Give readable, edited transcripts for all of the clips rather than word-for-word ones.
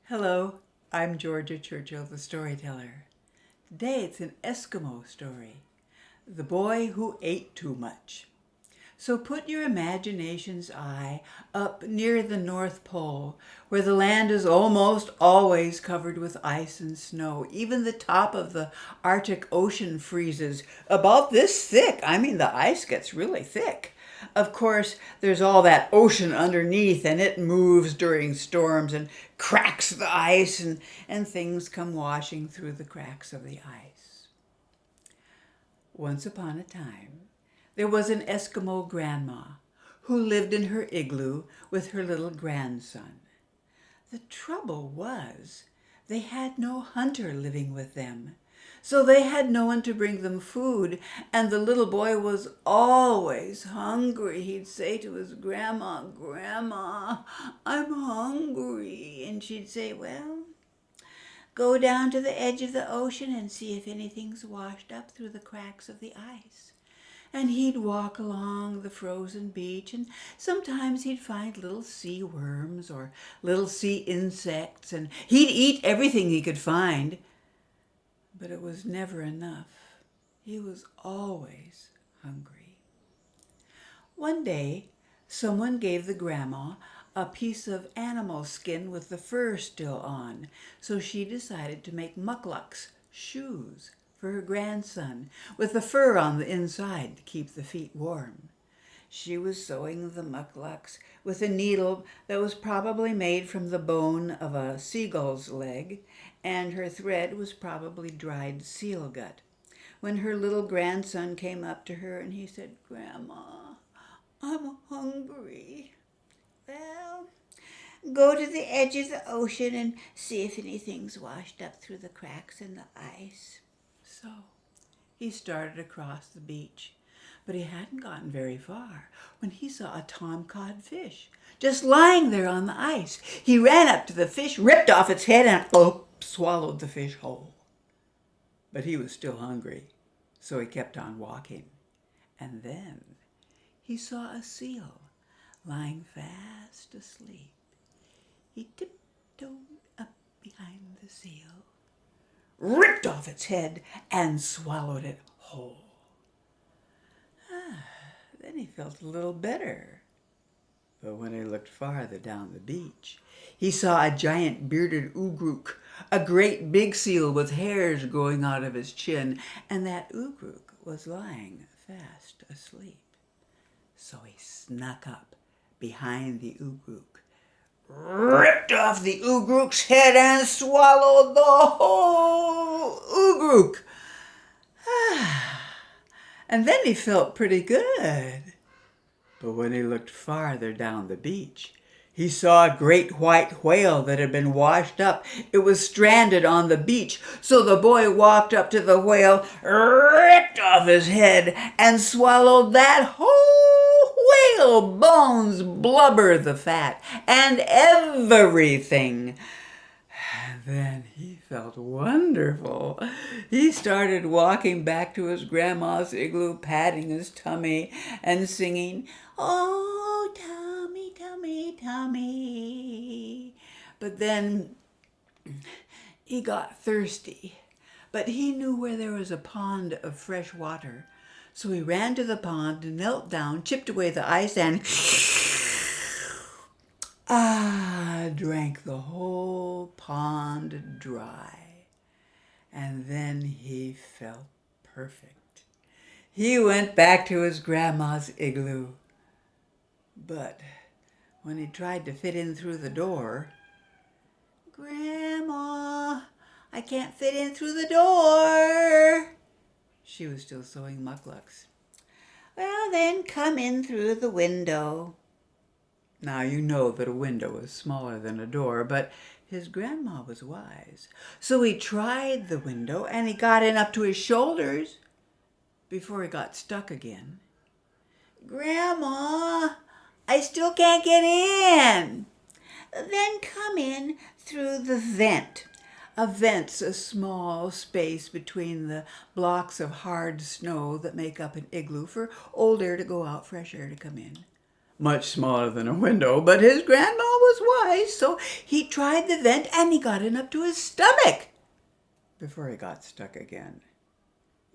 Hello, I'm Georgia Churchill, the storyteller. Today it's an Eskimo story, The Boy Who Ate Too Much. So put your imagination's eye up near the North Pole, where the land is almost always covered with ice and snow. Even the top of the Arctic Ocean freezes about this thick. The ice gets really thick. Of course, there's all that ocean underneath, and it moves during storms and cracks the ice, and things come washing through the cracks of the ice. Once upon a time, there was an Eskimo grandma who lived in her igloo with her little grandson. The trouble was, they had no hunter living with them, so they had no one to bring them food, and the little boy was always hungry. He'd say to his grandma, "Grandma, I'm hungry." And she'd say, "Well, go down to the edge of the ocean and see if anything's washed up through the cracks of the ice." And he'd walk along the frozen beach, and sometimes he'd find little sea worms or little sea insects, and he'd eat everything he could find. But it was never enough. He was always hungry. One day, someone gave the grandma a piece of animal skin with the fur still on, so she decided to make mucklucks, shoes, for her grandson, with the fur on the inside to keep the feet warm. She was sewing the mucklucks with a needle that was probably made from the bone of a seagull's leg, and her thread was probably dried seal gut, when her little grandson came up to her and he said, "Grandma, I'm hungry." "Well, go to the edge of the ocean and see if anything's washed up through the cracks in the ice." So he started across the beach, but he hadn't gotten very far when he saw a tomcod fish just lying there on the ice. He ran up to the fish, ripped off its head, and swallowed the fish whole. But he was still hungry, so he kept on walking. And then he saw a seal lying fast asleep. He tiptoed up behind the seal, ripped off its head, and swallowed it whole. Then he felt a little better. But when he looked farther down the beach, he saw a giant bearded ugruk, a great big seal with hairs growing out of his chin, and that ugruk was lying fast asleep. So he snuck up behind the ugruk, ripped off the ugruk's head, and swallowed the whole ugruk. And then he felt pretty good. But when he looked farther down the beach, he saw a great white whale that had been washed up. It was stranded on the beach. So the boy walked up to the whale, ripped off his head, and swallowed that whole whale, bones, blubber, the fat, and everything. Then he felt wonderful. He started walking back to his grandma's igloo, patting his tummy and singing, "Oh, tummy, tummy, tummy." But then he got thirsty. But he knew where there was a pond of fresh water. So he ran to the pond, knelt down, chipped away the ice, and drank the whole pond dry. And then he felt perfect. He went back to his grandma's igloo. But when he tried to fit in through the door, "Grandma, I can't fit in through the door." She was still sewing mucklucks. "Well, then come in through the window." Now you know that a window is smaller than a door, but his grandma was wise. So he tried the window, and he got in up to his shoulders before he got stuck again. "Grandma, I still can't get in." "Then come in through the vent." A vent's a small space between the blocks of hard snow that make up an igloo for old air to go out, fresh air to come in. much smaller than a window, but his grandma was wise, so he tried the vent and he got in up to his stomach before he got stuck again.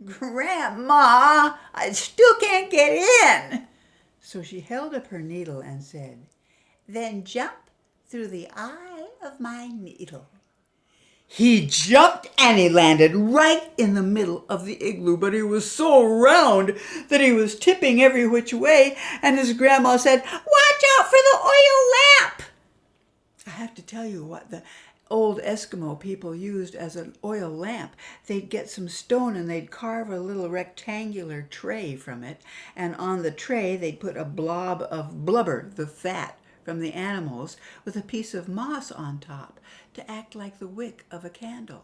"Grandma, I still can't get in." So she held up her needle and said, "Then jump through the eye of my needle." He jumped and he landed right in the middle of the igloo, but he was so round that he was tipping every which way, and his grandma said, "Watch out for the oil lamp." I have to tell you what the old Eskimo people used as an oil lamp. They'd get some stone and they'd carve a little rectangular tray from it, and on the tray they'd put a blob of blubber, the fat from the animals, with a piece of moss on top to act like the wick of a candle.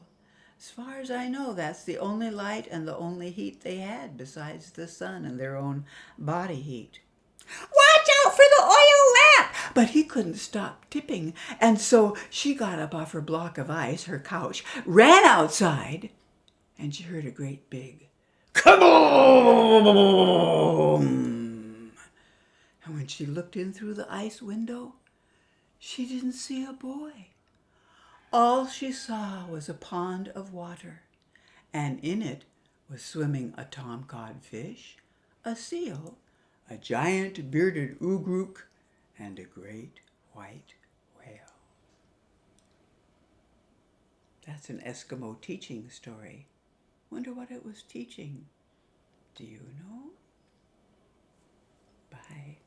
As far as I know, that's the only light and the only heat they had besides the sun and their own body heat. "Watch out for the oil lamp!" But he couldn't stop tipping, and so she got up off her block of ice, her couch, ran outside, and she heard a great big kaboom! And when she looked in through the ice window, she didn't see a boy. All she saw was a pond of water, and in it was swimming a tomcod fish, a seal, a giant bearded ugruk, and a great white whale. That's an Eskimo teaching story. Wonder what it was teaching. Do you know? Bye.